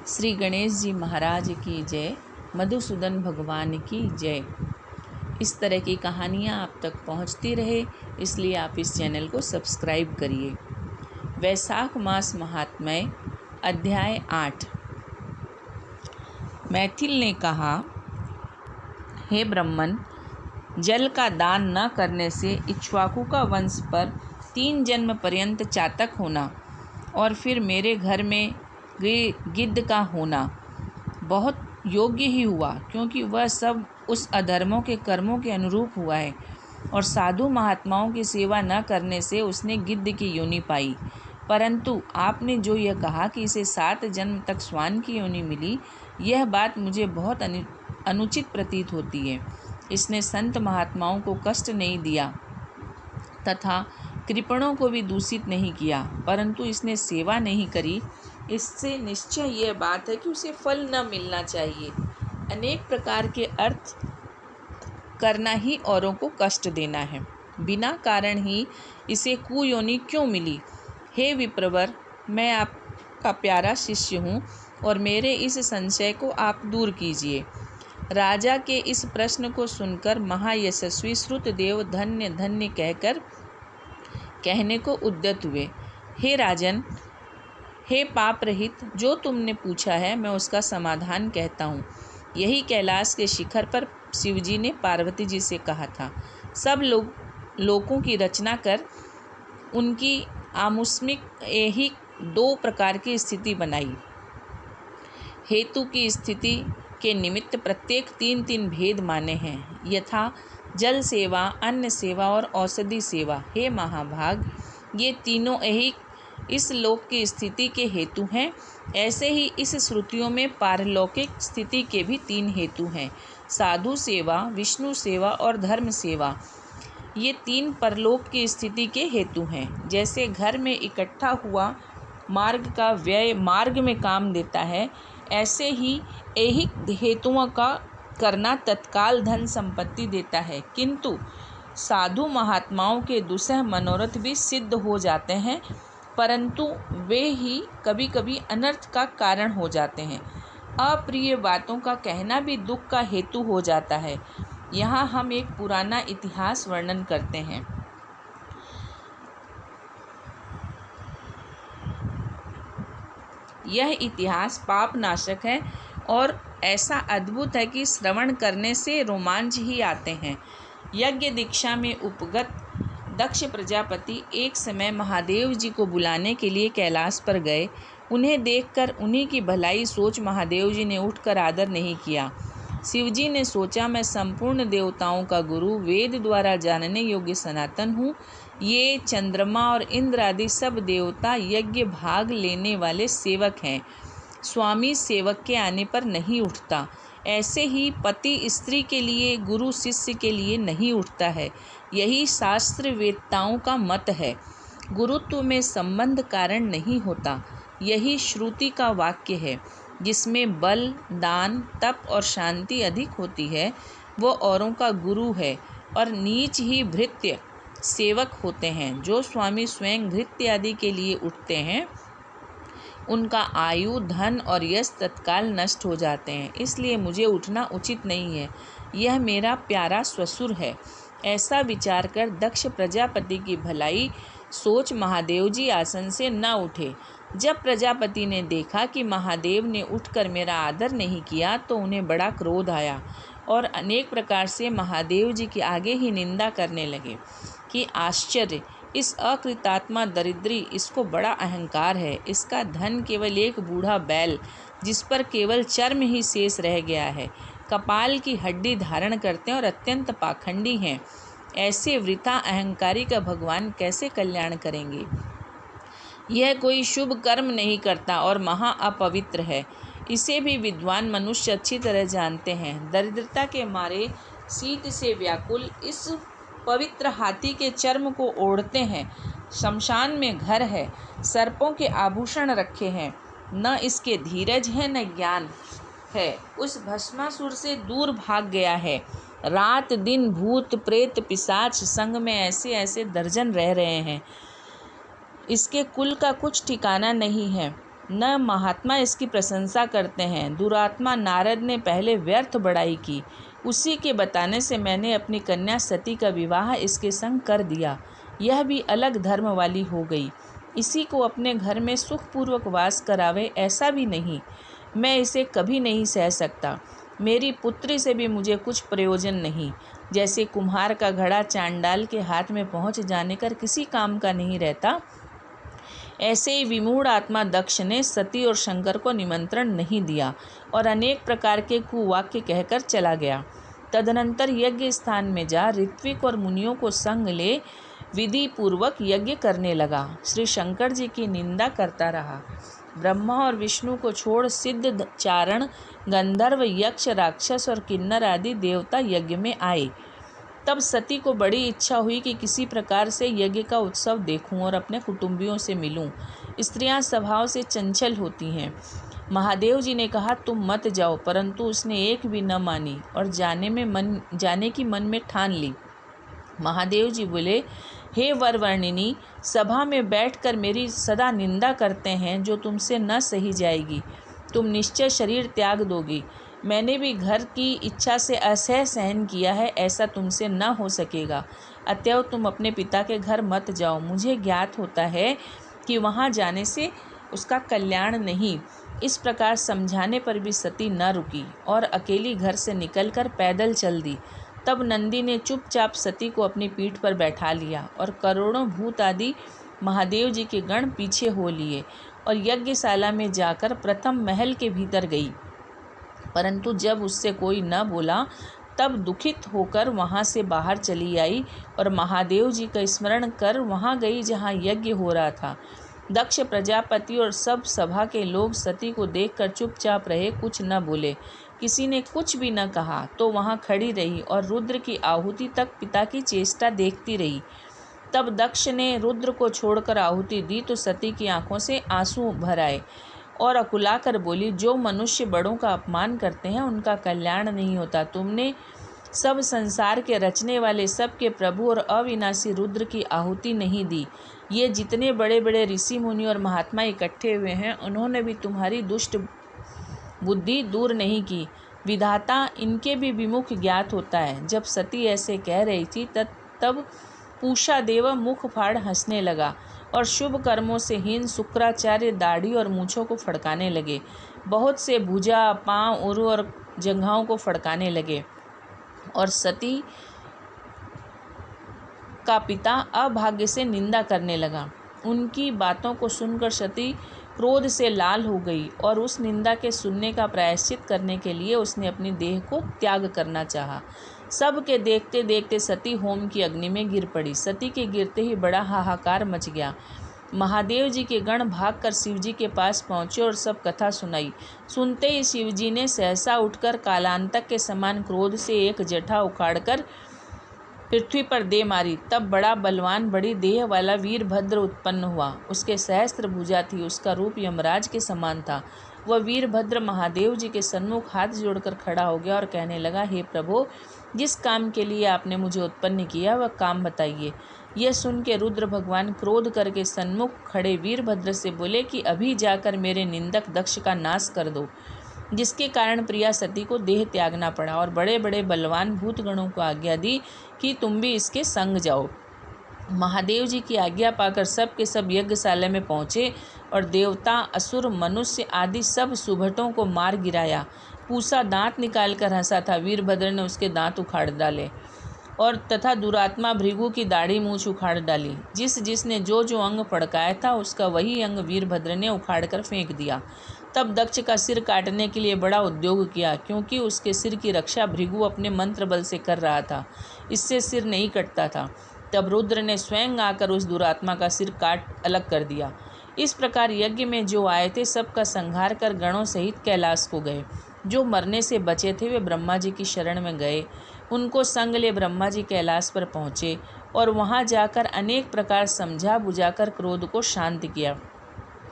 श्री गणेश जी महाराज की जय, मधुसूदन भगवान की जय। इस तरह की कहानियाँ आप तक पहुँचती रहे, इसलिए आप इस चैनल को सब्सक्राइब करिए। वैशाख मास महात्म्य अध्याय 8। मैथिल ने कहा, हे ब्राह्मण, जल का दान न करने से इक्ष्वाकु का वंश पर 3 जन्म पर्यंत चातक होना और फिर मेरे घर में गिद्ध का होना बहुत योग्य ही हुआ, क्योंकि वह सब उस अधर्मों के कर्मों के अनुरूप हुआ है। और साधु महात्माओं की सेवा न करने से उसने गिद्ध की योनि पाई। परंतु आपने जो यह कहा कि इसे 7 जन्म तक श्वान की योनि मिली, यह बात मुझे बहुत अनुचित प्रतीत होती है। इसने संत महात्माओं को कष्ट नहीं दिया तथा कृपणों को भी दूषित नहीं किया, परंतु इसने सेवा नहीं करी। इससे निश्चय यह बात है कि उसे फल न मिलना चाहिए। अनेक प्रकार के अर्थ करना ही औरों को कष्ट देना है। बिना कारण ही इसे कुयोनि क्यों मिली? हे विप्रवर, मैं आपका प्यारा शिष्य हूँ और मेरे इस संशय को आप दूर कीजिए। राजा के इस प्रश्न को सुनकर महायशस्वी श्रुतदेव धन्य धन्य कहने को उद्यत हुए। हे राजन, हे पाप रहित, जो तुमने पूछा है मैं उसका समाधान कहता हूँ। यही कैलाश के शिखर पर शिवजी ने पार्वती जी से कहा था। सब लोकों की रचना कर उनकी आमुष्मिक यही 2 प्रकार की स्थिति बनाई। हेतु की स्थिति के निमित्त प्रत्येक 3 भेद माने हैं, यथा जल सेवा, अन्न सेवा और औषधि सेवा। हे महाभाग, ये तीनों यही इस लोक की स्थिति के हेतु हैं। ऐसे ही इस श्रुतियों में पारलौकिक स्थिति के भी 3 हेतु हैं, साधु सेवा, विष्णु सेवा और धर्म सेवा। ये 3 परलोक की स्थिति के हेतु हैं। जैसे घर में इकट्ठा हुआ मार्ग का व्यय मार्ग में काम देता है, ऐसे ही ऐहिक हेतुओं का करना तत्काल धन संपत्ति देता है। किंतु साधु महात्माओं के दुसह मनोरथ भी सिद्ध हो जाते हैं, परंतु वे ही कभी कभी अनर्थ का कारण हो जाते हैं। अप्रिय बातों का कहना भी दुख का हेतु हो जाता है। यहाँ हम एक पुराना इतिहास वर्णन करते हैं। यह इतिहास पाप नाशक है और ऐसा अद्भुत है कि श्रवण करने से रोमांच ही आते हैं। यज्ञ दीक्षा में उपगत दक्ष प्रजापति एक समय महादेव जी को बुलाने के लिए कैलाश पर गए। उन्हें देखकर उन्हीं की भलाई सोच महादेव जी ने उठकर आदर नहीं किया। शिवजी ने सोचा, मैं संपूर्ण देवताओं का गुरु, वेद द्वारा जानने योग्य सनातन हूँ। ये चंद्रमा और इंद्र आदि सब देवता यज्ञ भाग लेने वाले सेवक हैं। स्वामी सेवक के आने पर नहीं उठता। ऐसे ही पति स्त्री के लिए, गुरु शिष्य के लिए नहीं उठता है। यही शास्त्र वेत्ताओं का मत है। गुरुत्व में संबंध कारण नहीं होता। यही श्रुति का वाक्य है। जिसमें बल, दान, तप और शांति अधिक होती है, वो औरों का गुरु है और नीच ही भृत्य सेवक होते हैं। जो स्वामी स्वयं भृत्य आदि के लिए उठते हैं, उनका आयु, धन और यश तत्काल नष्ट हो जाते हैं। इसलिए मुझे उठना उचित नहीं है। यह मेरा प्यारा ससुर है। ऐसा विचार कर दक्ष प्रजापति की भलाई सोच महादेव जी आसन से न उठे। जब प्रजापति ने देखा कि महादेव ने उठकर मेरा आदर नहीं किया, तो उन्हें बड़ा क्रोध आया और अनेक प्रकार से महादेव जी के आगे ही निंदा करने लगे कि आश्चर्य, इस अकृतात्मा दरिद्री, इसको बड़ा अहंकार है। इसका धन केवल एक बूढ़ा बैल, जिस पर केवल चर्म ही शेष रह गया है, कपाल की हड्डी धारण करते हैं और अत्यंत पाखंडी हैं। ऐसे वृथा अहंकारी का भगवान कैसे कल्याण करेंगे? यह कोई शुभ कर्म नहीं करता और महा अपवित्र है। इसे भी विद्वान मनुष्य अच्छी तरह जानते हैं। दरिद्रता के मारे शीत से व्याकुल इस पवित्र हाथी के चर्म को ओढ़ते हैं। शमशान में घर है, सर्पों के आभूषण रखे हैं। न इसके धीरज है न ज्ञान है। उस भस्मासुर से दूर भाग गया है। रात दिन भूत प्रेत पिशाच संग में ऐसे ऐसे दर्जन रह रहे हैं। इसके कुल का कुछ ठिकाना नहीं है। न महात्मा इसकी प्रशंसा करते हैं। दुरात्मा नारद ने पहले व्यर्थ बड़ाई की, उसी के बताने से मैंने अपनी कन्या सती का विवाह इसके संग कर दिया। यह भी अलग धर्म वाली हो गई। इसी को अपने घर में सुखपूर्वक वास करावे ऐसा भी नहीं। मैं इसे कभी नहीं सह सकता। मेरी पुत्री से भी मुझे कुछ प्रयोजन नहीं। जैसे कुम्हार का घड़ा चांडाल के हाथ में पहुंच जाने कर किसी काम का नहीं रहता, ऐसे ही विमूढ़ आत्मा दक्ष ने सती और शंकर को निमंत्रण नहीं दिया और अनेक प्रकार के कुवाक्य कहकर चला गया। तदनंतर यज्ञ स्थान में जा ऋत्विक और मुनियों को संग ले विधि पूर्वक यज्ञ करने लगा। श्री शंकर जी की निंदा करता रहा। ब्रह्मा और विष्णु को छोड़ सिद्ध, चारण, गंधर्व, यक्ष, राक्षस और किन्नर आदि देवता यज्ञ में आए। तब सती को बड़ी इच्छा हुई कि किसी प्रकार से यज्ञ का उत्सव देखूं और अपने कुटुंबियों से मिलूं। स्त्रियां स्वभाव से चंचल होती हैं। महादेव जी ने कहा तुम मत जाओ, परंतु उसने एक भी न मानी और जाने की मन में ठान ली। महादेव जी बोले, हे वरवर्णिनी, सभा में बैठकर मेरी सदा निंदा करते हैं, जो तुमसे न सही जाएगी। तुम निश्चय शरीर त्याग दोगी। मैंने भी घर की इच्छा से असह सहन किया है, ऐसा तुमसे न हो सकेगा। अतएव तुम अपने पिता के घर मत जाओ। मुझे ज्ञात होता है कि वहाँ जाने से उसका कल्याण नहीं। इस प्रकार समझाने पर भी सती न रुकी और अकेली घर से निकलकर पैदल चल दी। तब नंदी ने चुपचाप सती को अपनी पीठ पर बैठा लिया और करोड़ों भूत आदि महादेव जी के गण पीछे हो लिए और यज्ञशाला में जाकर प्रथम महल के भीतर गई। परंतु जब उससे कोई न बोला, तब दुखित होकर वहाँ से बाहर चली आई और महादेव जी का स्मरण कर वहाँ गई जहाँ यज्ञ हो रहा था। दक्ष प्रजापति और सब सभा के लोग सती को देखकर चुपचाप रहे, कुछ न बोले। किसी ने कुछ भी न कहा तो वहाँ खड़ी रही और रुद्र की आहुति तक पिता की चेष्टा देखती रही। तब दक्ष ने रुद्र को छोड़कर आहुति दी तो सती की आंखों से आंसू भर आए और अकुलाकर बोली, जो मनुष्य बड़ों का अपमान करते हैं उनका कल्याण नहीं होता। तुमने सब संसार के रचने वाले सबके प्रभु और अविनाशी रुद्र की आहुति नहीं दी। ये जितने बड़े बड़े ऋषि मुनि और महात्मा इकट्ठे हुए हैं, उन्होंने भी तुम्हारी दुष्ट बुद्धि दूर नहीं की। विधाता इनके भी विमुख ज्ञात होता है। जब सती ऐसे कह रही थी तब पूषा देव मुख फाड़ हंसने लगा और शुभ कर्मों से हीन शुक्राचार्य दाढ़ी और मूछों को फड़काने लगे। बहुत से भुजा, पांव, उरु और जंघाओं को फड़काने लगे और सती का पिता अभाग्य से निंदा करने लगा। उनकी बातों को सुनकर सती क्रोध से लाल हो गई और उस निंदा के सुनने का प्रायश्चित करने के लिए उसने अपनी देह को त्याग करना चाहा। सबके देखते देखते सती होम की अग्नि में गिर पड़ी। सती के गिरते ही बड़ा हाहाकार मच गया। महादेव जी के गण भागकर शिव जी के पास पहुँचे और सब कथा सुनाई। सुनते ही शिव जी ने सहसा उठकर कालांतक के समान क्रोध से एक जटा उखाड़कर पृथ्वी पर दे मारी। तब बड़ा बलवान बड़ी देह वाला वीरभद्र उत्पन्न हुआ। उसके सहस्त्र भुजा थी, उसका रूप यमराज के समान था। वह वीरभद्र महादेव जी के सन्मुख हाथ जोड़कर खड़ा हो गया और कहने लगा, हे प्रभु, जिस काम के लिए आपने मुझे उत्पन्न किया वह काम बताइए। यह सुन के रुद्र भगवान क्रोध करके सन्मुख खड़े वीरभद्र से बोले कि अभी जाकर मेरे निंदक दक्ष का नाश कर दो, जिसके कारण प्रिया सती को देह त्यागना पड़ा और बड़े बड़े बलवान भूतगणों को आज्ञा दी कि तुम भी इसके संग जाओ। महादेव जी की आज्ञा पाकर सब के सब यज्ञशाला में पहुँचे और देवता, असुर, मनुष्य आदि सब सुभटों को मार गिराया। पूसा दांत निकालकर हंसा था, वीरभद्र ने उसके दांत उखाड़ डाले और तथा दुरात्मा भृगु की दाढ़ी मूछ उखाड़ डाली। जिसने जो जो अंग फड़काया था उसका वही अंग वीरभद्र ने उखाड़कर फेंक दिया। तब दक्ष का सिर काटने के लिए बड़ा उद्योग किया, क्योंकि उसके सिर की रक्षा भृगु अपने मंत्र बल से कर रहा था। इससे सिर नहीं कटता था। तब रुद्र ने स्वयं आकर उस दुरात्मा का सिर काट अलग कर दिया। इस प्रकार यज्ञ में जो आए थे सबका संहार कर गणों सहित कैलाश को गए। जो मरने से बचे थे वे ब्रह्मा जी की शरण में गए। उनको संग ले ब्रह्मा जी कैलाश पर पहुँचे और वहाँ जाकर अनेक प्रकार समझा बुझाकर क्रोध को शांत किया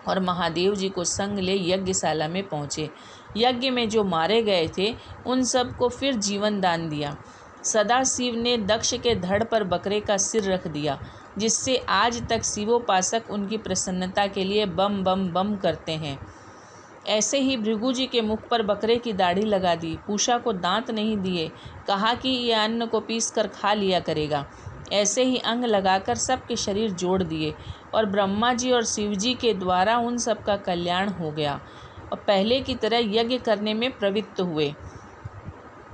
और महादेव जी को संग ले यज्ञशाला में पहुँचे। यज्ञ में जो मारे गए थे उन सब को फिर जीवन दान दिया। सदाशिव ने दक्ष के धड़ पर बकरे का सिर रख दिया, जिससे आज तक शिवोपासक उनकी प्रसन्नता के लिए बम बम बम करते हैं। ऐसे ही भृगु जी के मुख पर बकरे की दाढ़ी लगा दी, पूषा को दांत नहीं दिए, कहा कि यह अन्न को पीस कर खा लिया करेगा। ऐसे ही अंग लगाकर सबके शरीर जोड़ दिए और ब्रह्मा जी और शिव जी के द्वारा उन सब का कल्याण हो गया और पहले की तरह यज्ञ करने में प्रवृत्त हुए।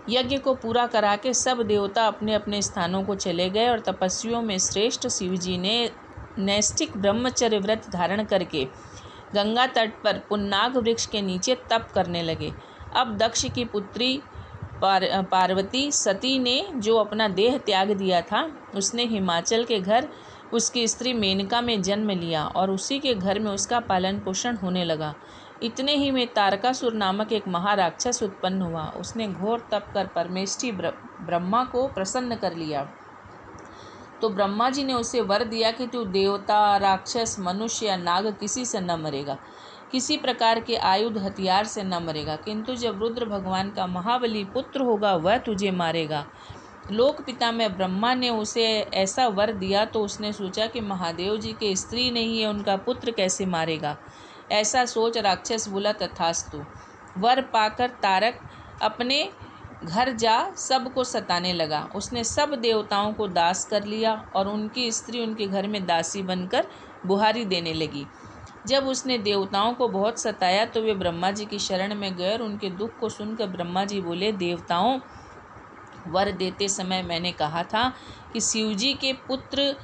यज्ञ को पूरा करा के सब देवता अपने अपने स्थानों को चले गए और तपस्वियों में श्रेष्ठ शिव जी ने नैष्ठिक ब्रह्मचर्य व्रत धारण करके गंगा तट पर पुन्नाग वृक्ष के नीचे तप करने लगे। अब दक्ष की पुत्री पार्वती सती ने जो अपना देह त्याग दिया था, उसने हिमाचल के घर उसकी स्त्री मेनका में जन्म लिया और उसी के घर में उसका पालन पोषण होने लगा। इतने ही में तारकासुर नामक एक महाराक्षस उत्पन्न हुआ। उसने घोर तप कर परमेष्ठी ब्रह्मा को प्रसन्न कर लिया। तो ब्रह्मा जी ने उसे वर दिया कि तू देवता, राक्षस, मनुष्य या नाग किसी से न मरेगा, किसी प्रकार के आयुध हथियार से न मरेगा, किंतु जब रुद्र भगवान का महाबली पुत्र होगा वह तुझे मारेगा। लोक पिता में ब्रह्मा ने उसे ऐसा वर दिया तो उसने सोचा कि महादेव जी के स्त्री नहीं है, उनका पुत्र कैसे मारेगा। ऐसा सोच राक्षस बोला तथास्तु। वर पाकर तारक अपने घर जा सबको सताने लगा। उसने सब देवताओं को दास कर लिया और उनकी स्त्री उनके घर में दासी बनकर बुहारी देने लगी। जब उसने देवताओं को बहुत सताया तो वे ब्रह्मा जी की शरण में गए और उनके दुख को सुनकर ब्रह्मा जी बोले, देवताओं, वर देते समय मैंने कहा था कि शिव जी के पुत्र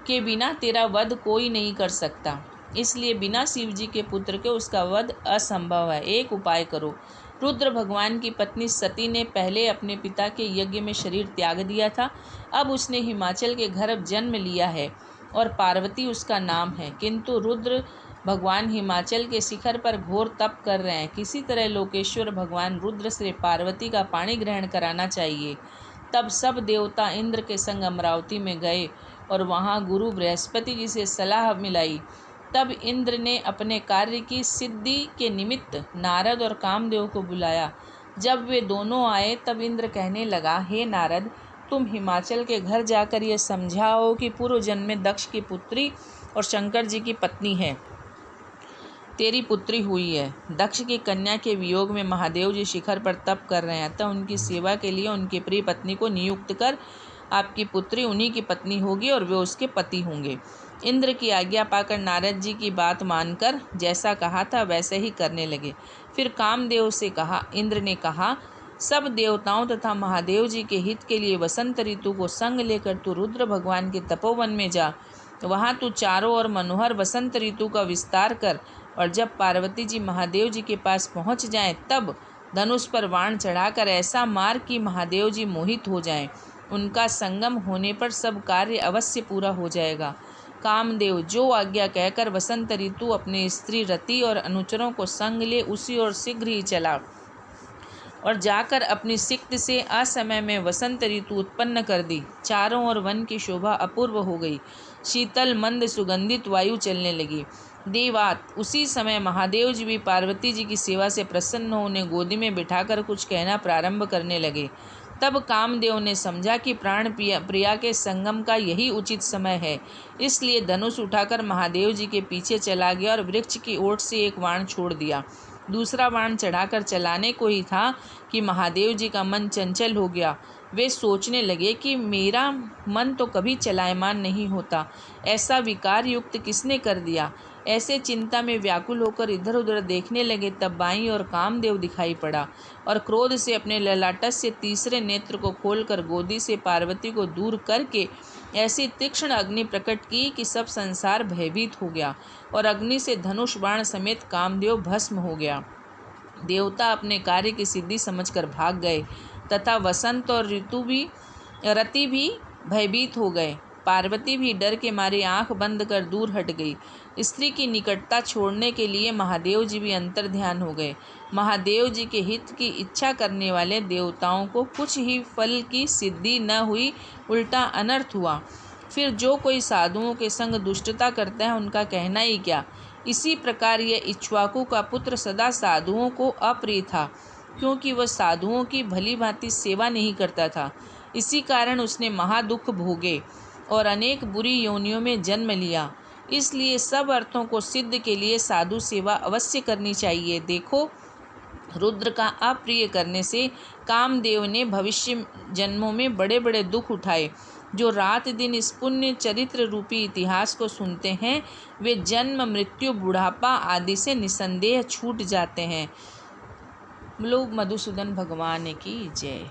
के बिना तेरा वध कोई नहीं कर सकता, इसलिए बिना शिव जी के पुत्र के उसका वध असंभव है। एक उपाय करो। रुद्र भगवान की पत्नी सती ने पहले अपने पिता के यज्ञ में शरीर त्याग दिया था, अब उसने हिमाचल के घर जन्म लिया है और पार्वती उसका नाम है, किंतु रुद्र भगवान हिमाचल के शिखर पर घोर तप कर रहे हैं। किसी तरह लोकेश्वर भगवान रुद्र से पार्वती का पाणी ग्रहण कराना चाहिए। तब सब देवता इंद्र के संग अमरावती में गए और वहाँ गुरु बृहस्पति जी से सलाह मिलाई। तब इंद्र ने अपने कार्य की सिद्धि के निमित्त नारद और कामदेव को बुलाया। जब वे दोनों आए तब इंद्र कहने लगा, हे नारद, तुम हिमाचल के घर जाकर ये समझाओ कि पूर्व जन्म में दक्ष की पुत्री और शंकर जी की पत्नी है, तेरी पुत्री हुई है। दक्ष की कन्या के वियोग में महादेव जी शिखर पर तप कर रहे हैं, अतः उनकी सेवा के लिए उनकी प्रिय पत्नी को नियुक्त कर आपकी पुत्री उन्हीं की पत्नी होगी और वे उसके पति होंगे। इंद्र की आज्ञा पाकर नारद जी की बात मानकर जैसा कहा था वैसे ही करने लगे। फिर कामदेव से कहा, इंद्र ने कहा, सब देवताओं तथा महादेव जी के हित के लिए वसंत ऋतु को संग लेकर तू रुद्र भगवान के तपोवन में जा। वहाँ तू चारों ओर मनोहर वसंत ऋतु का विस्तार कर और जब पार्वती जी महादेव जी के पास पहुँच जाएं तब धनुष पर बाण चढ़ाकर ऐसा मार कि महादेव जी मोहित हो जाएं। उनका संगम होने पर सब कार्य अवश्य पूरा हो जाएगा। कामदेव जो आज्ञा कहकर वसंत ऋतु अपनी स्त्री रति और अनुचरों को संग ले उसी ओर शीघ्र ही चला और जाकर अपनी सिक्त से असमय में वसंत ऋतु उत्पन्न कर दी। चारों ओर वन की शोभा अपूर्व हो गई। शीतल मंद सुगंधित वायु चलने लगी। देवात उसी समय महादेव जी भी पार्वती जी की सेवा से प्रसन्न हो उन्हें गोदी में बिठाकर कुछ कहना प्रारंभ करने लगे। तब कामदेव ने समझा कि प्राण प्रिया के संगम का यही उचित समय है, इसलिए धनुष उठाकर महादेव जी के पीछे चला गया और वृक्ष की ओट से एक बाण छोड़ दिया। दूसरा बाण चढ़ाकर चलाने को ही था कि महादेव जी का मन चंचल हो गया। वे सोचने लगे कि मेरा मन तो कभी चलायमान नहीं होता, ऐसा विकार युक्त किसने कर दिया। ऐसे चिंता में व्याकुल होकर इधर उधर देखने लगे तब बाईं ओर कामदेव दिखाई पड़ा और क्रोध से अपने ललाटस से तीसरे नेत्र को खोलकर गोदी से पार्वती को दूर करके ऐसी तीक्ष्ण अग्नि प्रकट की कि सब संसार भयभीत हो गया और अग्नि से धनुष बाण समेत कामदेव भस्म हो गया। देवता अपने कार्य की सिद्धि समझकर भाग गए तथा वसंत और रति भी भयभीत हो गए। पार्वती भी डर के मारे आंख बंद कर दूर हट गई। स्त्री की निकटता छोड़ने के लिए महादेव जी भी अंतर्ध्यान हो गए। महादेव जी के हित की इच्छा करने वाले देवताओं को कुछ ही फल की सिद्धि न हुई, उल्टा अनर्थ हुआ। फिर जो कोई साधुओं के संग दुष्टता करता है उनका कहना ही क्या। इसी प्रकार यह इक्ष्वाकु का पुत्र सदा साधुओं को अप्रिय था, क्योंकि वह साधुओं की भली भांति सेवा नहीं करता था। इसी कारण उसने महादुख भोगे और अनेक बुरी योनियों में जन्म लिया। इसलिए सब अर्थों को सिद्ध के लिए साधु सेवा अवश्य करनी चाहिए। देखो, रुद्र का अप्रिय करने से कामदेव ने भविष्य जन्मों में बड़े बड़े दुख उठाए। जो रात दिन इस पुण्य चरित्र रूपी इतिहास को सुनते हैं वे जन्म, मृत्यु, बुढ़ापा आदि से निसंदेह छूट जाते हैं। लोग मधुसूदन भगवान की जय।